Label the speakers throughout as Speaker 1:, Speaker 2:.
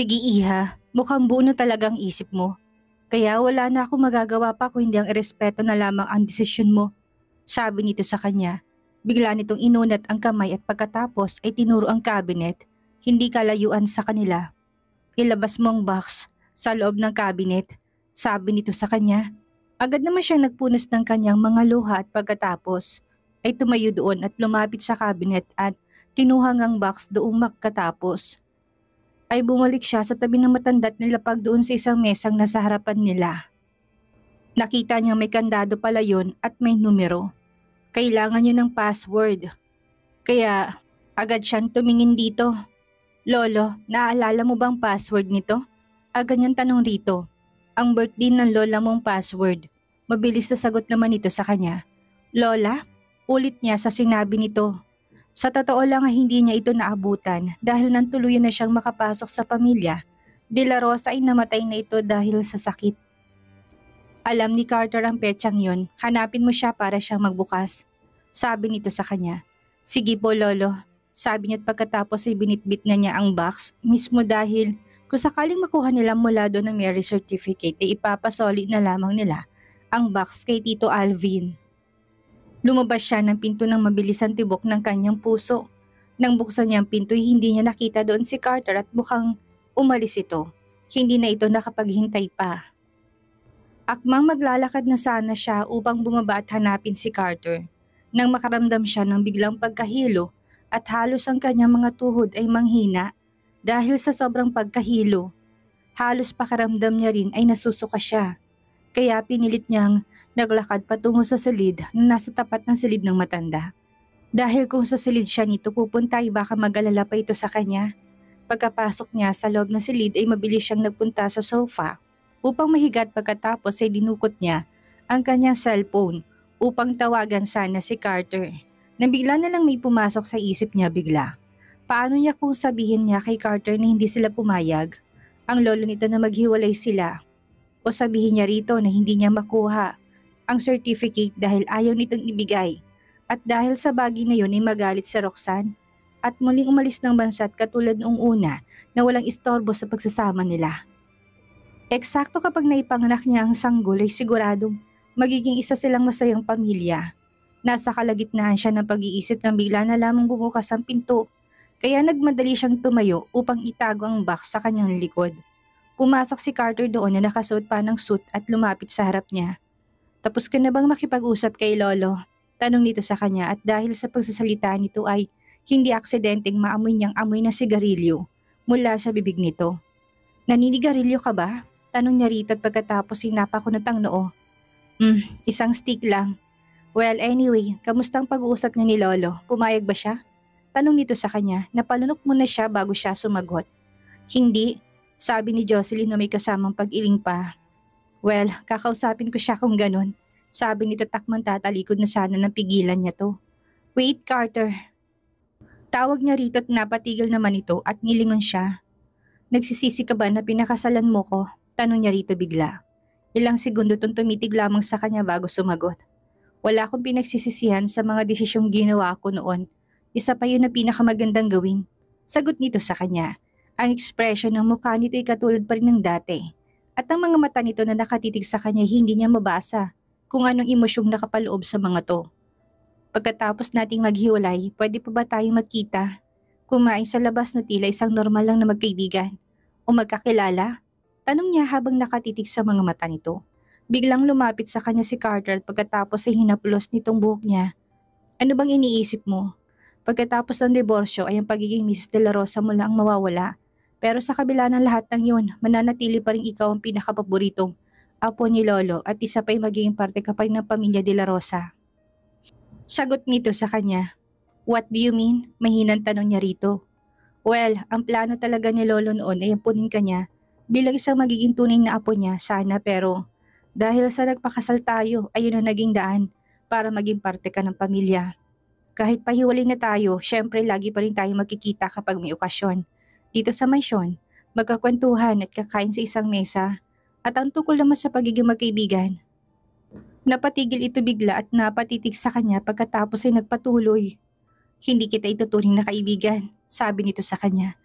Speaker 1: Sige iha, mukhang buo na talagang isip mo. Kaya wala na akong magagawa pa kung hindi ang irespeto na lamang ang desisyon mo. Sabi nito sa kanya. Bigla nitong inunat ang kamay at pagkatapos ay tinuro ang cabinet. Hindi kalayuan sa kanila. Ilabas mo ang box sa loob ng cabinet. Sabi nito sa kanya. Agad naman siyang nagpunas ng kanyang mga luha at pagkatapos ay tumayo doon at lumapit sa cabinet at kinuha ang box doong makatapos. Ay bumalik siya sa tabi ng matanda at nilapag doon sa isang mesang nasa harapan nila. Nakita niyang may kandado pala yun at may numero. Kailangan niya ng password. Kaya agad siyang tumingin dito. Lolo, naaalala mo bang password nito? Agad niyang tanong rito. Ang birthday ng lola mong password. Mabilis na sagot naman ito sa kanya. Lola? Ulit niya sa sinabi nito. Sa totoo lang ay hindi niya ito naabutan dahil nang tuluyan na siyang makapasok sa pamilya. De La Rosa ay namatay na ito dahil sa sakit. Alam ni Carter ang petsang yon, hanapin mo siya para siyang magbukas. Sabi nito sa kanya. Sige po lolo. Sabi niya at pagkatapos ay binitbit na niya ang box mismo dahil kung sakaling makuha nila mula doon ng marriage certificate ay ipapasoli na lamang nila ang box kay Tito Alvin. Lumabas siya ng pinto ng mabilisang tibok ng kanyang puso. Nang buksan niya ang pinto ay hindi niya nakita doon si Carter at mukhang umalis ito. Hindi na ito nakapaghintay pa. Akmang maglalakad na sana siya upang bumaba at hanapin si Carter. Nang makaramdam siya ng biglang pagkahilo at halos ang kanyang mga tuhod ay manghina dahil sa sobrang pagkahilo. Halos pakaramdam niya rin ay nasusuka siya. Kaya pinilit niyang naglakad patungo sa silid na nasa tapat ng silid ng matanda. Dahil kung sa silid siya nito pupunta ay baka mag-alala pa ito sa kanya. Pagkapasok niya sa loob ng silid ay mabilis siyang nagpunta sa sofa. Upang mahigat pagkatapos ay dinukot niya ang kanyang cellphone upang tawagan sana si Carter. Nabigla na lang may pumasok sa isip niya bigla. Paano niya kung sabihin niya kay Carter na hindi sila pumayag? Ang lolo nito na maghiwalay sila. O sabihin niya rito na hindi niya makuha ang certificate dahil ayaw nitong ibigay. At dahil sa bagay na yun ay magalit si Roxanne at muling umalis ng bansa at katulad noong una na walang istorbo sa pagsasama nila. Eksakto kapag naipanganak niya ang sanggol ay siguradong magiging isa silang masayang pamilya. Nasa kalagitnaan siya ng pag-iisip nang bigla na lamang bumukas ang pinto. Kaya nagmadali siyang tumayo upang itago ang box sa kanyang likod. Pumasok si Carter doon na nakasuot pa ng suit at lumapit sa harap niya. Tapos ka na bang makipag-usap kay Lolo? Tanong nito sa kanya at dahil sa pagsasalita nito ay hindi aksidenteng maamoy niyang amoy na sigarilyo mula sa bibig nito. Naninigarilyo ka ba? Tanong niya rito at pagkatapos sinapakunot ang noo. Isang stick lang. Well anyway, kamustang pag-uusap niya ni Lolo? Pumayag ba siya? Tanong nito sa kanya, napalunok muna siya bago siya sumagot. Hindi, sabi ni Jocelyn na may kasamang pag-iling pa. Well, kakausapin ko siya kung ganun. Sabi nito takmang tatalikod na sana nang pigilan niya to. Wait Carter. Tawag niya rito at napatigil naman ito at nilingon siya. Nagsisisi ka ba na pinakasalan mo ko? Tanong niya rito bigla. Ilang segundo itong tumitig lamang sa kanya bago sumagot. Wala akong pinagsisisihan sa mga desisyong ginawa ko noon. Isa pa yun na pinakamagandang gawin. Sagot nito sa kanya. Ang ekspresyon ng mukha nito ay katulad pa rin ng dati. At ang mga mata nito na nakatitig sa kanya hindi niya mabasa kung anong emosyong nakapaloob sa mga to. Pagkatapos nating maghiwalay, pwede pa ba tayong magkita? Kumain sa labas na tila isang normal lang na magkaibigan. O magkakilala? Tanong niya habang nakatitig sa mga mata nito. Biglang lumapit sa kanya si Carter at pagkatapos ay hinaplos nitong buhok niya. Ano bang iniisip mo? Pagkatapos ng diborsyo ay ang pagiging Mrs. De La Rosa mo lang ang mawawala. Pero sa kabila ng lahat ng yun, mananatili pa rin ikaw ang pinakapaboritong apo ni Lolo at isa pa'y magiging parte ka pa rin ng pamilya De La Rosa. Sagot nito sa kanya. What do you mean? Mahinang tanong niya rito. Well, ang plano talaga ni Lolo noon ay ampunin ka niya bilang isang magiging tunay na apo niya sana pero dahil sa nagpakasal tayo ayun ang naging daan para maging parte ka ng pamilya. Kahit pahiwalay na tayo, syempre lagi pa rin tayo magkikita kapag may okasyon. Dito sa mansyon, magkakwentuhan at kakain sa isang mesa at ang tungkol naman sa pagiging magkaibigan. Napatigil ito bigla at napatitig sa kanya pagkatapos ay nagpatuloy. Hindi kita ituturing na kaibigan, sabi nito sa kanya.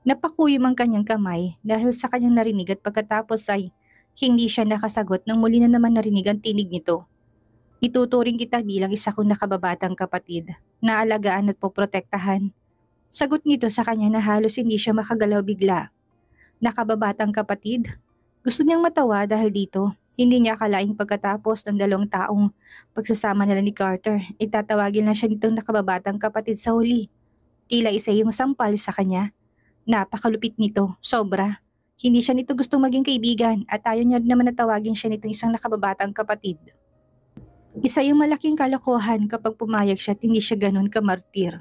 Speaker 1: Napakuyom ang kanyang kamay dahil sa kanyang narinig at pagkatapos ay hindi siya nakasagot nang muli na naman narinig ang tinig nito. Ituturing kita bilang isa kong nakababatang kapatid na alagaan at poprotektahan. Sagot nito sa kanya na halos hindi siya makagalaw bigla. Nakababatang kapatid? Gusto niyang matawa dahil dito. Hindi niya akalaing pagkatapos ng 2 taong pagsasama nila ni Carter, itatawagin na siya nitong nakababatang kapatid sa huli. Tila isa yung sampal sa kanya. Napakalupit nito, sobra. Hindi siya nito gustong maging kaibigan at ayaw niya naman na tawagin siya nitong isang nakababatang kapatid. Isa yung malaking kalokohan kapag pumayag siya at hindi siya ganun kamartir.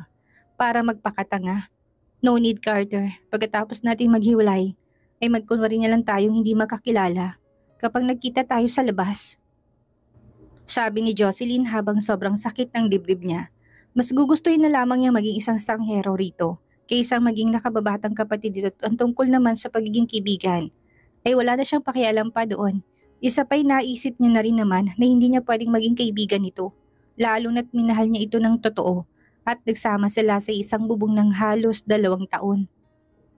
Speaker 1: Para magpakatanga. No need, Carter. Pagkatapos nating maghiwalay, ay magkunwari na lang tayong hindi makakilala kapag nagkita tayo sa labas. Sabi ni Jocelyn habang sobrang sakit ng dibdib niya. Mas gugustuhin na lamang niya maging isang stranghero rito kaysa maging nakababatang kapatid dito at ang tungkol naman sa pagiging kaibigan. Ay wala na siyang pakialam pa doon. Isa pa'y naisip niya na rin naman na hindi niya pwedeng maging kaibigan nito. Lalo na't minahal niya ito ng totoo at nagsama sila sa isang bubong ng halos 2 taon.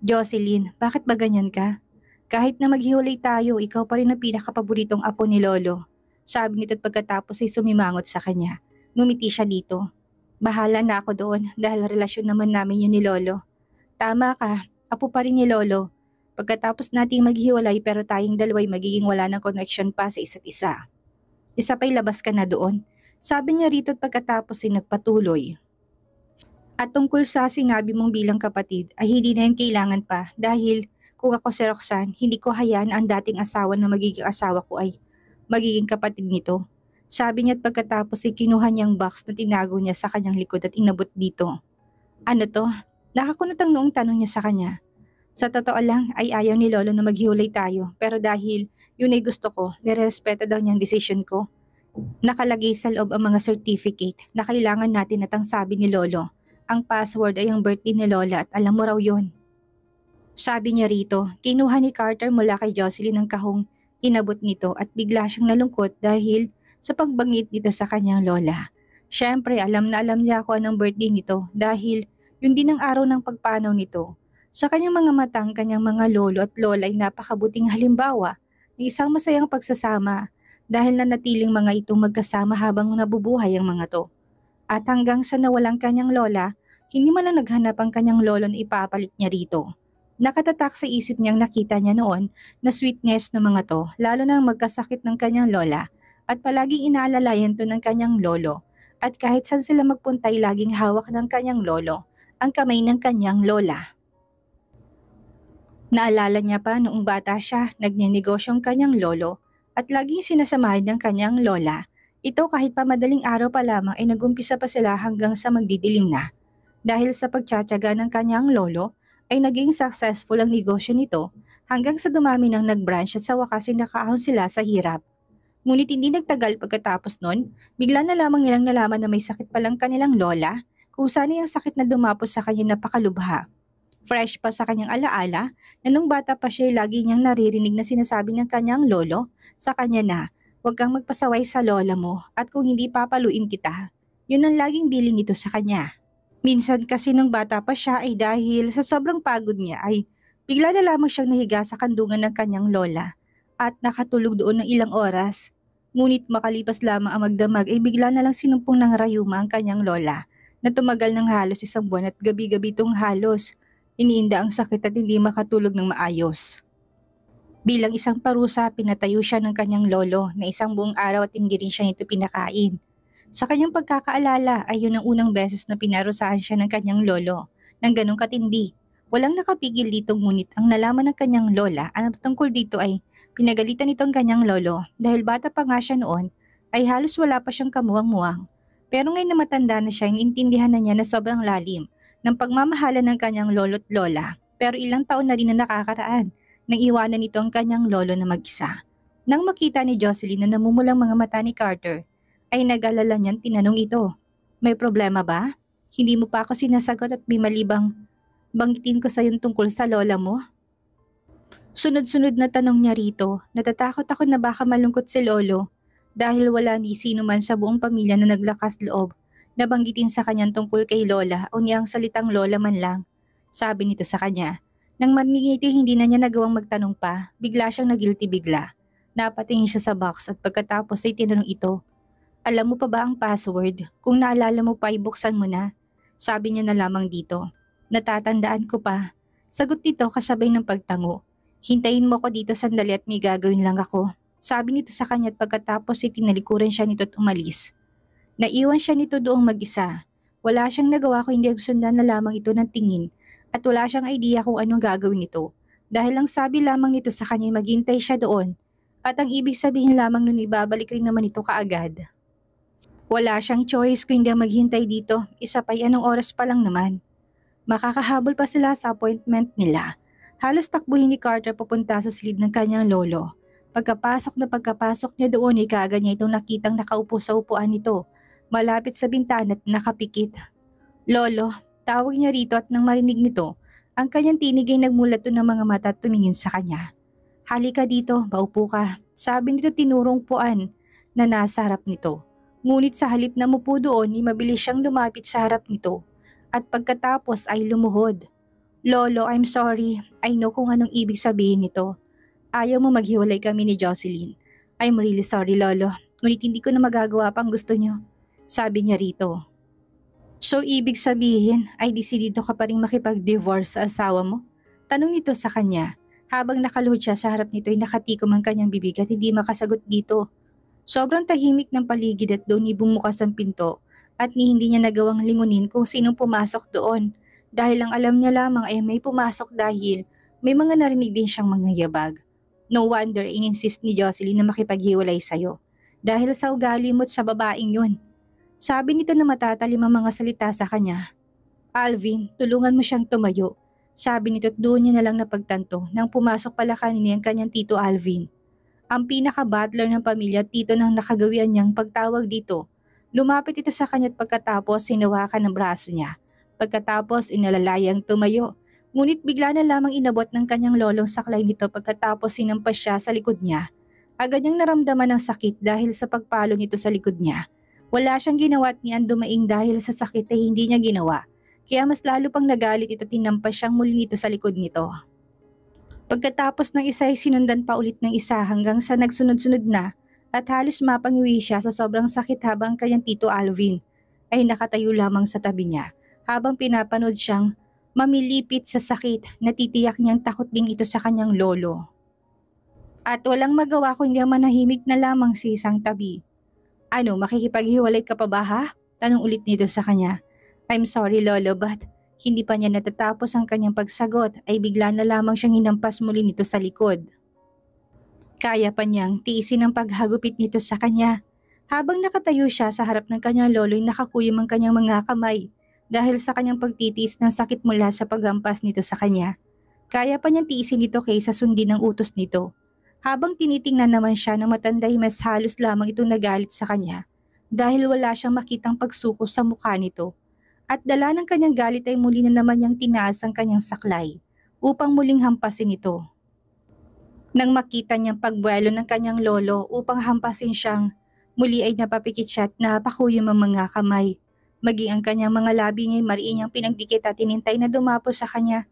Speaker 1: Jocelyn, bakit ba ganyan ka? Kahit na maghiwalay tayo, ikaw pa rin ang pinakapaboritong apo ni Lolo. Sabi nito at pagkatapos ay sumimangot sa kanya. Ngumiti siya dito. Bahala na ako doon dahil relasyon naman namin yun ni Lolo. Tama ka, apo pa rin ni Lolo. Pagkatapos nating maghiwalay pero tayong dalawa'y magiging wala ng connection pa sa isa't isa. Isa pa'y labas ka na doon. Sabi niya rito at pagkatapos ay nagpatuloy. At tungkol sa sinabi mong bilang kapatid ay hindi na yan kailangan pa dahil kung ako si Roxanne, hindi ko hayaan ang dating asawa na magiging asawa ko ay magiging kapatid nito. Sabi niya at pagkatapos ay kinuha niyang box na tinago niya sa kanyang likod at inabot dito. Ano to? Nakakunot ang noong tanong niya sa kanya. Sa totoo lang ay ayaw ni Lolo na maghiwalay tayo pero dahil yun ay gusto ko, nirespeto daw niyang desisyon ko. Nakalagay sa loob ang mga certificate na kailangan natin at ang sabi ni Lolo. Ang password ay ang birthday ni Lola at alam mo raw yun. Sabi niya rito, kinuha ni Carter mula kay Jocelyn ang kahong inabot nito at bigla siyang nalungkot dahil sa pagbanggit nito sa kanyang lola. Siyempre alam na alam niya kung anong birthday nito dahil yun din ang araw ng pagpanaw nito. Sa kanyang mga matang kanyang mga lolo at lola ay napakabuting halimbawa ng isang masayang pagsasama dahil nanatiling mga itong magkasama habang nabubuhay ang mga to. At hanggang sa nawalang kanyang lola, hindi man lang naghanap ang kanyang lolo na ipapalit niya rito. Nakatatak sa isip niyang nakita niya noon na sweetness ng mga to lalo na magkasakit ng kanyang lola at palaging inaalalayan to ng kanyang lolo at kahit saan sila magpuntay laging hawak ng kanyang lolo ang kamay ng kanyang lola. Naalala niya pa noong bata siya nagnenegosyo ang kanyang lolo at laging sinasamahan ng kanyang lola. Ito kahit pa madaling araw pa lamang ay nagumpisa pa sila hanggang sa magdidilim na. Dahil sa pagtsatsaga ng kanyang lolo, ay naging successful ang negosyo nito hanggang sa dumami ng nag-branch at sa wakas ay nakaahon sila sa hirap. Ngunit hindi nagtagal pagkatapos nun, bigla na lamang nilang nalaman na may sakit palang kanilang lola kung saan ang sakit na dumapos sa kanya napakalubha. Fresh pa sa kanyang alaala na nung bata pa siya ay lagi niyang naririnig na sinasabi ng kanyang lolo sa kanya na huwag kang magpasaway sa lola mo at kung hindi papaluin kita. Yun ang laging bilin nito sa kanya. Minsan kasi nung bata pa siya ay dahil sa sobrang pagod niya ay bigla na lamang siyang nahiga sa kandungan ng kanyang lola at nakatulog doon ng ilang oras. Ngunit makalipas lamang ang magdamag ay bigla na lang sinumpong ng rayuma ang kanyang lola na tumagal ng halos 1 buwan at gabi-gabi itong halos. Iniinda ang sakit at hindi makatulog ng maayos. Bilang isang parusa, pinatayo siya ng kanyang lolo na 1 buong araw at hindi rin siya nito pinakain. Sa kanyang pagkakaalala ay yun ang unang beses na pinarusahan siya ng kanyang lolo ng ganong katindi. Walang nakapigil dito ngunit ang nalaman ng kanyang lola ang tungkol dito ay pinagalitan nito ang kanyang lolo dahil bata pa nga siya noon ay halos wala pa siyang kamuwang-muwang. Pero ngayon na matanda na siya, intindihan na niya na sobrang lalim ng pagmamahalan ng kanyang lolo't lola. Pero ilang taon na rin na nakakaraan nang iwanan nito ang kanyang lolo na mag-isa. Nang makita ni Jocelyn na namumulang mga mata ni Carter, ay nag-alala niyang tinanong ito. May problema ba? Hindi mo pa ako sinasagot at may malibang banggitin ko sa yung tungkol sa lola mo? Sunod-sunod na tanong niya rito, natatakot ako na baka malungkot si lolo dahil wala ni sino man sa buong pamilya na naglakas loob na banggitin sa kanyang tungkol kay lola o niyang salitang lola man lang. Sabi nito sa kanya. Nang marinig ito hindi na niya nagawang magtanong pa, bigla siyang nagilty bigla. Napatingin siya sa box at pagkatapos ay tinanong ito, alam mo pa ba ang password? Kung naalala mo pa ay buksan mo na. Sabi niya na lamang dito. Natatandaan ko pa. Sagot nito kasabay ng pagtango. Hintayin mo ko dito sandali at may gagawin lang ako. Sabi nito sa kanya at pagkatapos ay tinalikuran siya nito at umalis. Naiwan siya nito doong mag-isa. Wala siyang nagawa kung hindi sundan na lamang ito ng tingin at wala siyang idea kung anong gagawin nito. Dahil ang sabi lamang nito sa kanya ay maghintay siya doon at ang ibig sabihin lamang nun ibabalik rin naman ito kaagad. Wala siyang choice kung hindi maghintay dito, isa pa'y anong oras pa lang naman. Makakahabol pa sila sa appointment nila. Halos takbuhin ni Carter papunta sa silid ng kanyang lolo. Pagkapasok niya doon ay kaagad niya itong nakitang nakaupo sa upuan nito, malapit sa bintana at nakapikit. Lolo, tawag niya rito at nang marinig nito, ang kanyang tinig ay nagmulat ng mga mata at tumingin sa kanya. Halika dito, maupo ka, sabi nito tinurong puan na nasa harap nito. Ngunit sa halip na mupo doon ay mabilis siyang lumapit sa harap nito at pagkatapos ay lumuhod. Lolo, I'm sorry. I know kung anong ibig sabihin nito. Ayaw mo maghiwalay kami ni Jocelyn. I'm really sorry, Lolo. Ngunit hindi ko na magagawa pang gusto niyo. Sabi niya rito. So ibig sabihin ay desidido ka pa rin makipag-divorce sa asawa mo? Tanong nito sa kanya. Habang nakaluhod siya sa harap nito ay nakatikom ang kanyang bibig at hindi makasagot dito. Sobrang tahimik ng paligid at doon bumukas ang pinto at hindi niya nagawang lingunin kung sinong pumasok doon dahil ang alam niya lamang ay may pumasok dahil may mga narinig din siyang mga yabag. No wonder ininsist ni Jocelyn na makipaghiwalay sa'yo dahil sa ugali mo't sa babaeng yun. Sabi nito na matatalim ang mga salita sa kanya. Alvin, tulungan mo siyang tumayo. Sabi nito at doon niya na lang napagtanto nang pumasok pala kanina ang kanyang tito Alvin. Ang pinaka-butler ng pamilya at tito ng nakagawian niyang pagtawag dito. Lumapit ito sa kanya at pagkatapos hinawakan ng braso niya. Pagkatapos inalalayang tumayo. Ngunit bigla na lamang inabot ng kanyang lolong saklay nito pagkatapos sinampas siya sa likod niya. Agad niyang naramdaman ng sakit dahil sa pagpalo nito sa likod niya. Wala siyang ginawa at niyan dumaing dahil sa sakit ay hindi niya ginawa. Kaya mas lalo pang nagalit ito at tinampas siyang muli nito sa likod nito. Pagkatapos ng isa ay sinundan pa ulit ng isa hanggang sa nagsunod-sunod na at halos mapangiwi siya sa sobrang sakit habang kanyang tito Alvin ay nakatayo lamang sa tabi niya habang pinapanood siyang mamilipit sa sakit na titiyak niyang takot din ito sa kanyang lolo. At walang magawa kundi ang manahimik na lamang sa isang tabi. Ano, makikipaghiwalay ka pa ba ha? Tanong ulit nito sa kanya. I'm sorry lolo but hindi pa niya natatapos ang kanyang pagsagot ay bigla na lamang siyang hinampas muli nito sa likod. Kaya pa niyang tiisin ang paghagupit nito sa kanya. Habang nakatayo siya sa harap ng kanyang lolo ay nakakuyom ang kanyang mga kamay dahil sa kanyang pagtitiis ng sakit mula sa paghampas nito sa kanya. Kaya pa niyang tiisin ito kaysa sundin ang utos nito. Habang tinitingnan naman siya ng matanda ay mas halos lamang itong nagalit sa kanya dahil wala siyang makitang pagsuko sa mukha nito. At dala ng kanyang galit ay muli na naman niyang tinaas ang kanyang saklay upang muling hampasin ito. Nang makita niyang pagbuelo ng kanyang lolo upang hampasin siyang, muli ay napapikit siya at napakuyom ang mga kamay. Maging ang kanyang mga labi niya ay mariin niyang pinagdikit at tinintay na dumapo sa kanya.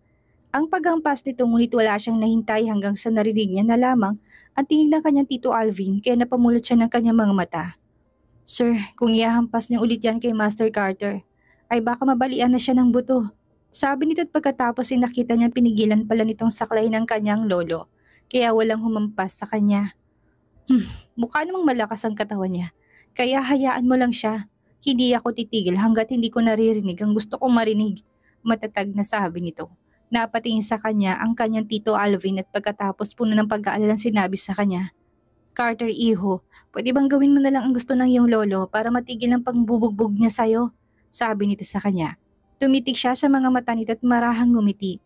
Speaker 1: Ang paghampas nito ngunit wala siyang nahintay hanggang sa narinig niya na lamang ang tingin ng kanyang tito Alvin kaya napamulot siya ng kanyang mga mata. Sir, kung ihahampas niyo ulit yan kay Master Carter, ay baka mabalian na siya ng buto. Sabi nito at pagkatapos ay nakita niyang pinigilan pala nitong saklay ng kanyang lolo, kaya walang humampas sa kanya. Mukha namang malakas ang katawan niya, kaya hayaan mo lang siya. Hindi ako titigil hanggat hindi ko naririnig ang gusto kong marinig. Matatag na sabi nito. Napatingin sa kanya ang kanyang tito Alvin at pagkatapos puno ng pag-aalalang sinabi sa kanya. Carter iho, pwede bang gawin mo na lang ang gusto ng iyong lolo para matigil ang pangbubugbog niya sa'yo? Sabi nito sa kanya. Tumitik siya sa mga mata nito at marahang ngumiti.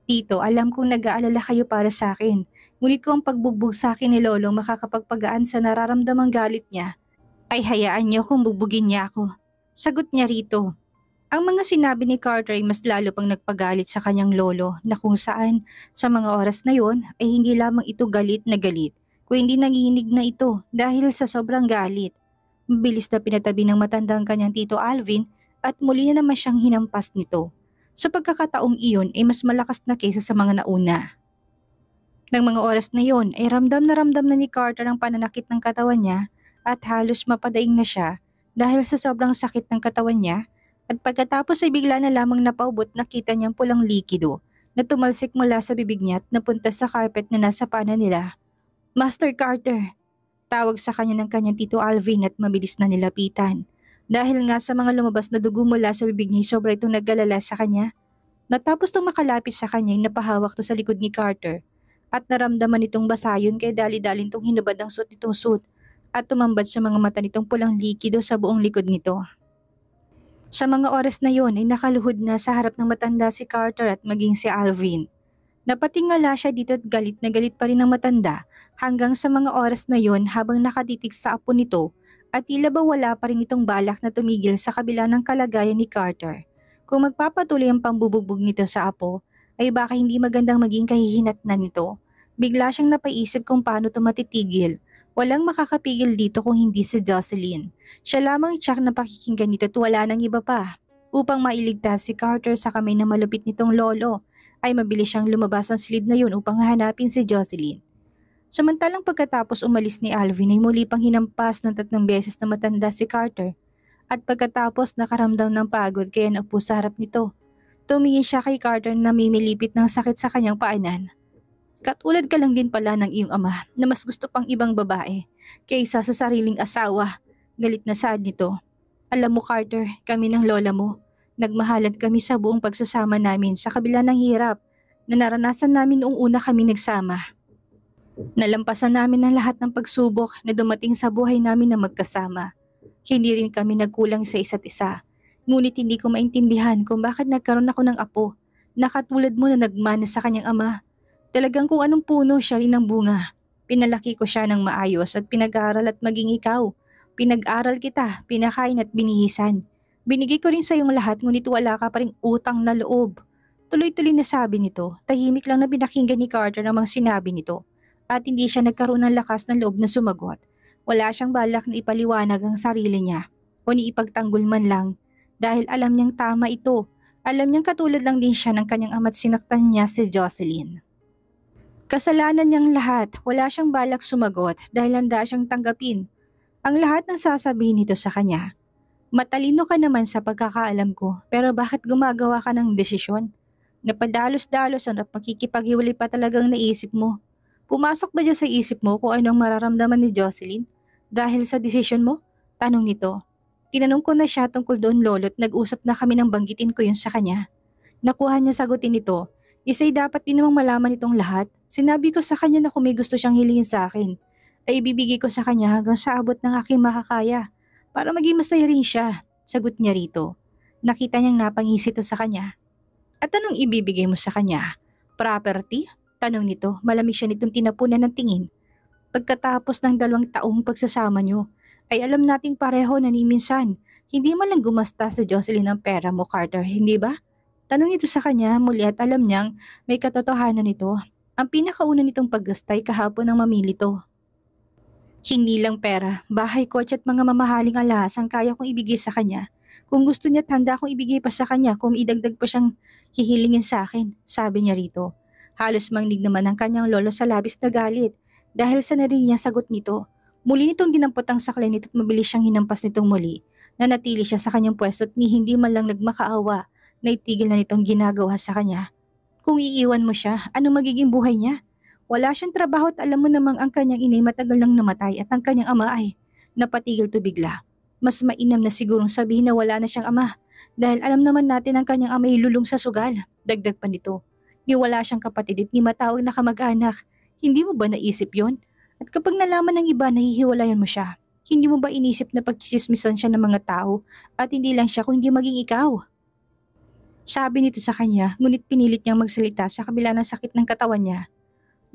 Speaker 1: Tito, alam kong nag-aalala kayo para sa akin. Ngunit kung ang pagbugbog sa akin ni Lolo makakapagpagaan sa nararamdamang galit niya, ay hayaan niyo kung bugbugin niya ako. Sagot niya rito. Ang mga sinabi ni Carter ay mas lalo pang nagpagalit sa kanyang lolo na kung saan sa mga oras na yon ay hindi lamang ito galit na galit, kung hindi nanginginig na ito dahil sa sobrang galit. Mabilis na pinatabi ng matandang kanyang tito Alvin at muli na naman siyang hinampas nito. Sa pagkakataong iyon ay mas malakas na kaysa sa mga nauna. Nang mga oras na iyon ay ramdam na ni Carter ang pananakit ng katawan niya at halos mapadaing na siya dahil sa sobrang sakit ng katawan niya at pagkatapos ay bigla na lamang napaubot nakita niyang pulang likido na tumalsik mula sa bibig niya at napunta sa carpet na nasa pana nila. Master Carter! Tawag sa kanya ng kanyang tito Alvin at mabilis na nilapitan. Dahil nga sa mga lumabas na dugo mula sa bibig niya sobra itong naggalala sa kanya. Natapos itong makalapit sa kanya ay napahawak to sa likod ni Carter at naramdaman itong basayon kaya dali-dalin itong hinubad ang suot nitong suit at tumambad sa mga mata nitong pulang likido sa buong likod nito. Sa mga oras na yon ay nakaluhod na sa harap ng matanda si Carter at maging si Alvin. Napatingala siya dito at galit na galit pa rin ang matanda hanggang sa mga oras na yon habang nakatitig sa apo nito at tila ba wala pa rin itong balak na tumigil sa kabila ng kalagayan ni Carter. Kung magpapatuloy ang pambubugbog nito sa apo, ay baka hindi magandang maging kahihinatnan nito. Bigla siyang napaisip kung paano ito matitigil. Walang makakapigil dito kung hindi si Jocelyn. Siya lamang tiyak na pakikinggan nito at wala nang iba pa. Upang mailigtas si Carter sa kamay na malupit nitong lolo, ay mabilis siyang lumabas ang silid na yun upang hanapin si Jocelyn. Samantalang pagkatapos umalis ni Alvin ay muli pang hinampas ng 3 beses na matanda si Carter at pagkatapos nakaramdam ng pagod kaya naupo sa harap nito. Tumingin siya kay Carter na mimilipit ng sakit sa kanyang paanan. Katulad ka lang din pala ng iyong ama na mas gusto pang ibang babae kaysa sa sariling asawa. Galit na saad nito. Alam mo Carter, kami ng lola mo. Nagmahalan kami sa buong pagsasama namin sa kabila ng hirap na naranasan namin noong una kami nagsama. Nalampasan namin ang lahat ng pagsubok na dumating sa buhay namin na magkasama. Hindi rin kami nagkulang sa isa't isa. Ngunit hindi ko maintindihan kung bakit nagkaroon ako ng apo na katulad mo na nagmana sa kanyang ama. Talagang kung anong puno siya rin ng bunga. Pinalaki ko siya ng maayos at pinag-aaral at maging ikaw. Pinag-aral kita, pinakain at binihisan. Binigay ko rin sa iyong lahat ngunit wala ka pa ring utang na loob. Tuloy-tuloy na sabi nito, tahimik lang na pinakinggan ni Carter ang mga sinabi nito. At hindi siya nagkaroon ng lakas ng loob na sumagot. Wala siyang balak na ipaliwanag ang sarili niya o niipagtanggol man lang dahil alam niyang tama ito. Alam niyang katulad lang din siya ng kanyang ama't sinaktan niya si Jocelyn. Kasalanan niyang lahat, wala siyang balak sumagot dahil handa siyang tanggapin ang lahat ng sasabihin nito sa kanya. Matalino ka naman sa pagkakaalam ko pero bakit gumagawa ka ng desisyon? Napadalos-dalos ang makikipaghiwalay pa talagang naisip mo. Pumasok ba dyan sa isip mo kung anong mararamdaman ni Jocelyn dahil sa desisyon mo? Tanong nito. Tinanong ko na siya tungkol doon lolo at nag-usap na kami nang banggitin ko yun sa kanya. Nakuha niya sagutin nito. Isa'y dapat din namang malaman itong lahat. Sinabi ko sa kanya na kung may gusto siyang hilingin sa akin, ay ibibigay ko sa kanya hanggang sa abot ng aking makakaya para maging masaya rin siya. Sagot niya rito. Nakita niyang napangisi ito sa kanya. At anong ibibigay mo sa kanya? Property? Tanong nito. Malamig siya nitong tinapunan ng tingin. Pagkatapos ng 2 taong pagsasama niyo, ay alam nating pareho na ni minsan. Hindi man lang gumasta sa Jocelyn ang pera mo, Carter, hindi ba? Tanong nito sa kanya muli at alam niyang may katotohanan nito. Ang pinakauna nitong paggastay kahapon ang mamili to. Hindi lang pera, bahay, kotse at mga mamahaling alahas ang kaya kong ibigay sa kanya. Kung gusto niya handa akong ibigay pa sa kanya kung idagdag pa siyang hihilingin sa akin, sabi niya rito. Halos mangnig naman ang kanyang lolo sa labis na galit dahil sa narinig niya sagot nito. Muli nitong dinampot ang saklay nito at mabilis siyang hinampas nitong muli. Nanatili siya sa kanyang pwesto at hindi man lang nagmakaawa. Naitigil na nitong ginagawa sa kanya. Kung iiwan mo siya, ano magiging buhay niya? Wala siyang trabaho at alam mo namang ang kanyang inay matagal nang namatay at ang kanyang ama ay napatigil to bigla. Mas mainam na sigurong sabihin na wala na siyang ama dahil alam naman natin ang kanyang ama ay lulong sa sugal. Dagdag pa nito. Ni wala siyang kapatid at ni matawag na kamag-anak. Hindi mo ba naisip yon? At kapag nalaman ng iba nahihiwalayan mo siya, hindi mo ba inisip na pagchismisan siya ng mga tao at hindi lang siya kung hindi maging ikaw? Sabi nito sa kanya, ngunit pinilit niyang magsalita sa kabila ng sakit ng katawan niya.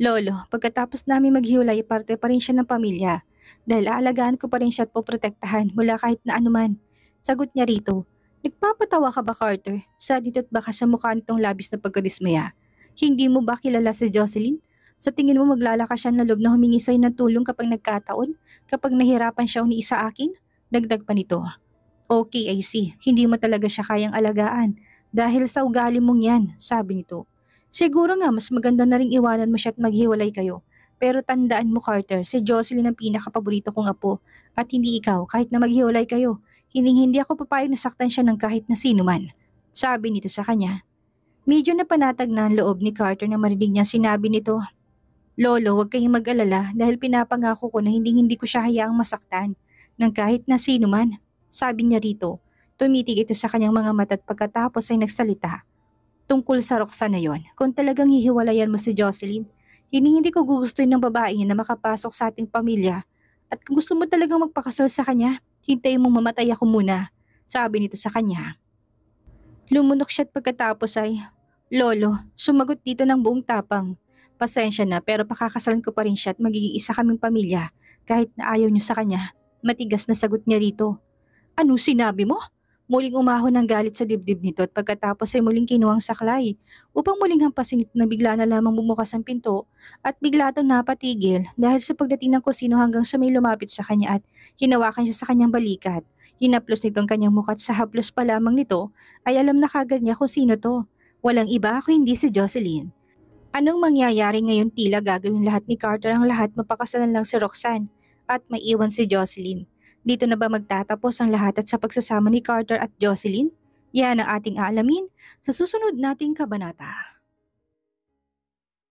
Speaker 1: Lolo, pagkatapos namin maghiwalay, parte pa rin siya ng pamilya. Dahil aalagaan ko pa rin siya at poprotektahan mula kahit na anuman. Sagot niya rito. Nagpapatawa ka ba, Carter? Sa dito't baka sa mukha nitong labis na pagkadismaya. Hindi mo ba kilala si Jocelyn? Sa tingin mo maglalakas siya na loob na humingi sa'yo ng tulong kapag nagkataon? Kapag nahirapan siya o ni isa akin? Dagdag pa nito. Okay, I see. Hindi mo talaga siya kayang alagaan. Dahil sa ugali mong yan, sabi nito. Siguro nga mas maganda na ring iwanan mo siya at maghiwalay kayo. Pero tandaan mo Carter, si Jocelyn ang pinakapaborito kong apo at hindi ikaw kahit na maghiwalay kayo. Hindi ako papayag na saktan siya ng kahit na sino man. Sabi nito sa kanya. Medyo napanatag na ang loob ni Carter na marinig niya sinabi nito. Lolo, huwag kayong mag-alala dahil pinapangako ko na hindi ko siya hayaang masaktan ng kahit na sino man. Sabi niya rito. Tumitig ito sa kanyang mga mata at pagkatapos ay nagsalita. Tungkol sa Roxanne na yon, kung talagang hihiwalayan mo si Jocelyn, hindi ko gugustuhin ng babae na makapasok sa ating pamilya. At kung gusto mo talagang magpakasal sa kanya, hintayin mong mamatay ako muna. Sabi nito sa kanya. Lumunok siya at pagkatapos ay, Lolo, sumagot dito ng buong tapang. Pasensya na pero pakakasalan ko pa rin siya at magiging isa kaming pamilya kahit na ayaw niyo sa kanya. Matigas na sagot niya rito. Ano sinabi mo? Muling umahon ng galit sa dibdib nito at pagkatapos ay muling kinuhang saklay upang muling hampasin ito na bigla na lamang bumukas ang pinto at bigla itong napatigil dahil sa pagdating ng kusino hanggang sa may lumapit sa kanya at hinawakan siya sa kanyang balikat. Hinaplos nitong kanyang mukha at sa haplos pa lamang nito ay alam na kagad niya kung sino to. Walang iba kung hindi si Jocelyn. Anong mangyayari ngayon tila gagawin lahat ni Carter ang lahat mapakasalan lang si Roxanne at maiwan si Jocelyn. Dito na ba magtatapos ang lahat at sa pagsasama ni Carter at Jocelyn? Yan ang ating aalamin sa susunod nating kabanata.